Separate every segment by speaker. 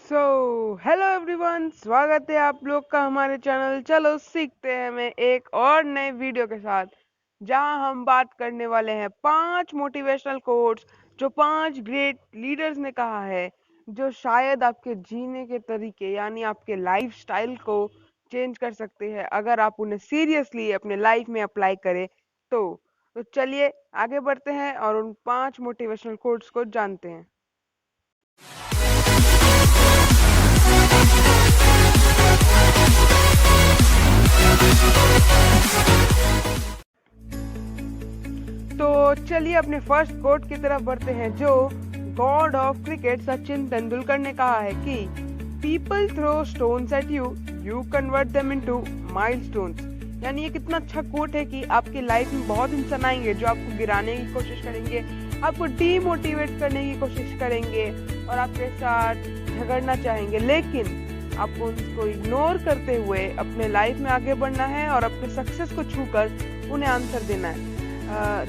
Speaker 1: So hello everyone, स्वागत है आप लोग का हमारे चैनल चलो सीखते हैं में एक और नए वीडियो के साथ, जहां हम बात करने वाले हैं 5 मोटिवेशनल कोट्स जो 5 ग्रेट लीडर्स ने कहा है, जो शायद आपके जीने के तरीके यानी आपके लाइफ स्टाइल को चेंज कर सकते हैं अगर आप उन्हें सीरियसली अपने लाइफ में अप्लाई करें तो चलिए आगे बढ़ते हैं और उन 5 मोटिवेशनल कोट्स को जानते हैं। तो चलिए अपने फर्स्ट कोट की तरफ बढ़ते हैं, जो god of cricket Sachin Tendulkar ने कहा है कि people throw stones at you, you convert them into milestones. यानी ये कितना अच्छा कोट है कि आपकी लाइफ में बहुत इंसान आएंगे जो आपको गिराने की कोशिश करेंगे, आपको डीमोटिवेट करने की कोशिश करेंगे और आपके साथ झगड़ना चाहेंगे, लेकिन आपको उनको इग्नोर करते हुए अपने लाइफ में आगे बढ़ना है और अपने सक्सेस को छूकर उन्हें आंसर देना है।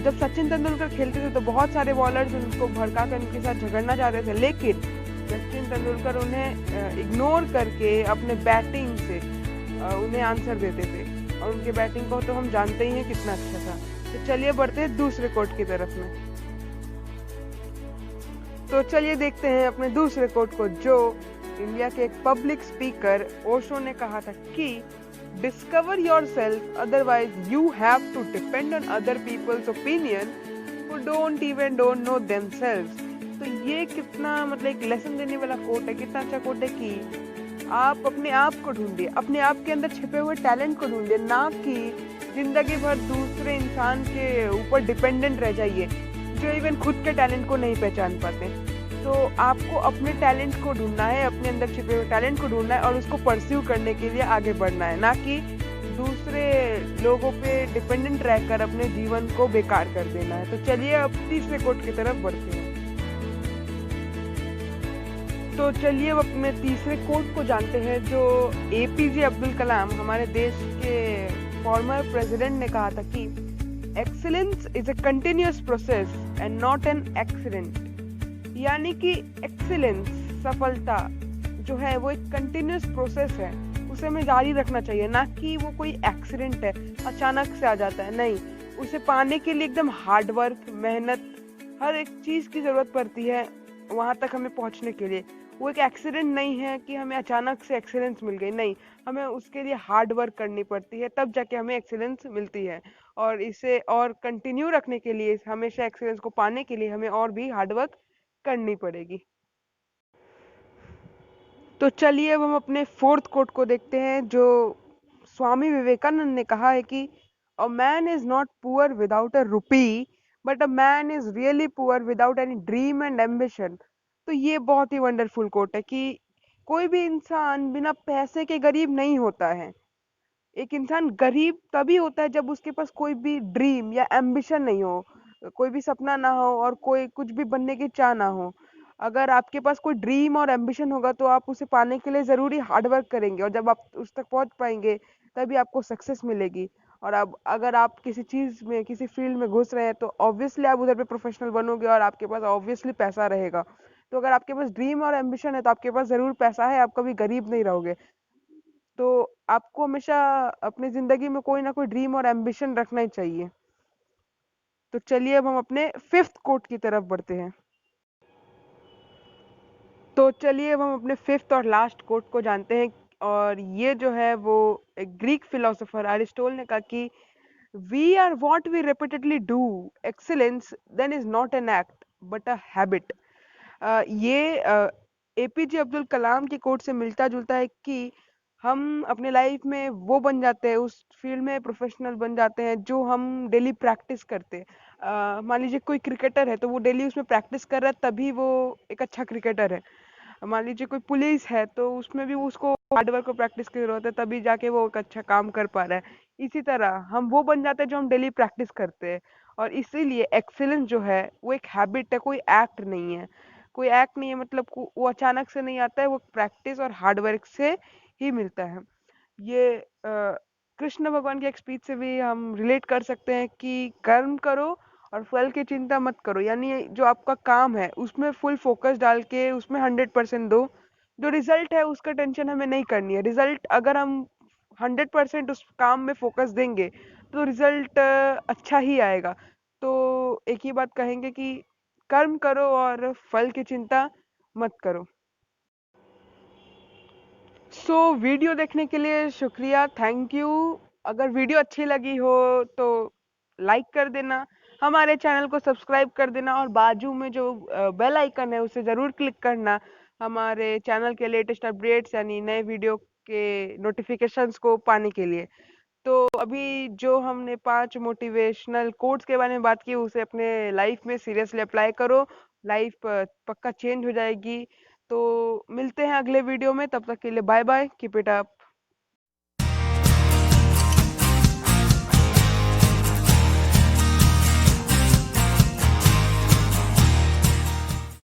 Speaker 1: जब सचिन तेंदुलकर खेलते थे तो बहुत सारे बॉलर्स उनको भड़का कर उनके साथ झगड़ना चाहते थे, लेकिन सचिन तेंदुलकर उन्हें इग्नोर करके अपने बैटिंग से उन्हें आंसर देते थे और उनके बैटिंग को तो हम जानते ही हैं कितना अच्छा था। तो चलिए बढ़ते हैं दूसरे कोट की तरफ में। तो चलिए देखते हैं अपने दूसरे कोट को, जो इंडिया के एक पब्लिक स्पीकर ओशो ने कहा था कि discover yourself, otherwise you have to depend on other people's opinion who don't know themselves। तो ये कितना मतलब एक लेसन देने वाला कोट है, कितना अच्छा कोट है कि आप अपने आप को ढूंढिए, अपने आप के अंदर छिपे हुए टैलेंट को ढूंढिए, ना कि जिंदगी भर दूसरे इंसान के ऊपर डिपेंडेंट रह जाइए जो इवन खुद के टैलेंट को नहीं पहचान पाते। तो आपको अपने टैलेंट को ढूंढना है, अपने अंदर छिपे हुए टैलेंट को ढूंढना है और उसको परस्यू करने के लिए आगे बढ़ना है, ना कि दूसरे लोगों पे डिपेंडेंट रहकर अपने जीवन को बेकार कर देना है। तो चलिए अब तीसरे कोट की तरफ बढ़ते हैं। तो चलिए अब अपने तीसरे कोट को जानते हैं, जो एपीजे अब्दुल कलाम हमारे देश के फॉर्मर प्रेसिडेंट ने कहा था कि excellence is a continuous process and not an accident. यानी कि एक्सीलेंस, सफलता जो है वो एक कंटिन्यूअस प्रोसेस है, उसे हमें जारी रखना चाहिए, ना कि वो कोई एक्सीडेंट है अचानक से आ जाता है। नहीं, उसे पाने के लिए एकदम हार्ड वर्क, मेहनत, हर एक चीज की जरूरत पड़ती है वहां तक हमें पहुंचने के लिए। वो एक एक्सीडेंट नहीं है कि हमें अचानक से एक्सीलेंस मिल गई, नहीं, हमें उसके लिए हार्ड वर्क करनी पड़ती है, तब जाके हमें एक्सीलेंस मिलती है। और इसे और कंटिन्यू रखने के लिए, हमेशा एक्सीलेंस को पाने के लिए हमें और भी हार्ड वर्क करनी पड़ेगी। तो चलिए अब हम अपने फोर्थ कोट को देखते हैं, जो स्वामी विवेकानंद ने कहा है कि a man is not poor without a rupee, but a man is really poor without any dream and ambition. तो ये बहुत ही वंडरफुल कोट है कि कोई भी इंसान बिना पैसे के गरीब नहीं होता है। एक इंसान गरीब तभी होता है जब उसके पास कोई भी ड्रीम या एम्बिशन नहीं हो, कोई भी सपना ना हो और कोई कुछ भी बनने की चाह ना हो। अगर आपके पास कोई ड्रीम और एम्बिशन होगा तो आप उसे पाने के लिए जरूरी हार्ड वर्क करेंगे, और जब आप उस तक पहुंच पाएंगे तभी आपको सक्सेस मिलेगी। और अब अगर आप किसी चीज में, किसी फील्ड में घुस रहे हैं तो ऑब्वियसली आप उधर पे प्रोफेशनल बनोगे और आपके पास ऑब्वियसली पैसा रहेगा। तो अगर आपके पास ड्रीम और एम्बिशन है तो आपके पास जरूर पैसा है, आप कभी गरीब नहीं रहोगे। तो आपको हमेशा अपनी जिंदगी में कोई ना कोई ड्रीम और एम्बिशन रखना ही चाहिए। तो चलिए अब हम अपने फिफ्थ कोट की तरफ बढ़ते हैं। तो चलिए अब हम अपने फिफ्थ और लास्ट कोट को जानते हैं, और ये जो है वो एक ग्रीक फिलोसोफर अरिस्टोल ने कहा कि we are what we repeatedly do, excellence then is not an act but a habit. ये एपीजे अब्दुल कलाम के कोट से मिलता जुलता है कि हम अपने लाइफ में वो बन जाते हैं, उस फील्ड में प्रोफेशनल बन जाते हैं जो हम डेली प्रैक्टिस करते हैं। मान लीजिए कोई क्रिकेटर है तो वो डेली उसमें प्रैक्टिस कर रहा है तभी वो एक अच्छा क्रिकेटर है। मान लीजिए कोई पुलिस है तो उसमें भी उसको हार्ड वर्क और प्रैक्टिस की जरूरत है, तभी जाके वो एक अच्छा काम कर पा रहा है। इसी तरह हम वो बन जाते हैं जो हम डेली प्रैक्टिस करते हैं। और इसीलिए एक्सीलेंस जो है वो एक हैबिट है, कोई एक्ट नहीं है। कोई एक्ट नहीं है, मतलब वो अचानक से नहीं आता है, वो प्रैक्टिस और हार्ड वर्क से ही मिलता है। ये कृष्ण भगवान के एक स्पीच से भी हम रिलेट कर सकते हैं कि कर्म करो और फल की चिंता मत करो। यानी जो आपका काम है उसमें फुल फोकस डाल के उसमें 100% दो, जो रिजल्ट है उसका टेंशन हमें नहीं करनी है। रिजल्ट अगर हम 100% उस काम में फोकस देंगे तो रिजल्ट अच्छा ही आएगा। तो एक ही बात कहेंगे कि कर्म करो और फल की चिंता मत करो। वीडियो देखने के लिए शुक्रिया, थैंक यू। अगर वीडियो अच्छी लगी हो तो लाइक कर देना, हमारे चैनल को सब्सक्राइब कर देना और बाजू में जो बेल आइकन है उसे ज़रूर क्लिक करना हमारे चैनल के लेटेस्ट अपडेट्स यानी नए वीडियो के नोटिफिकेशंस को पाने के लिए। तो अभी जो हमने 5 मोटिवेशनल कोट्स के बारे में बात की उसे अपने लाइफ में सीरियसली अप्लाई करो, लाइफ पक्का चेंज हो जाएगी। तो मिलते हैं अगले वीडियो में, तब तक के लिए bye bye, keep it up.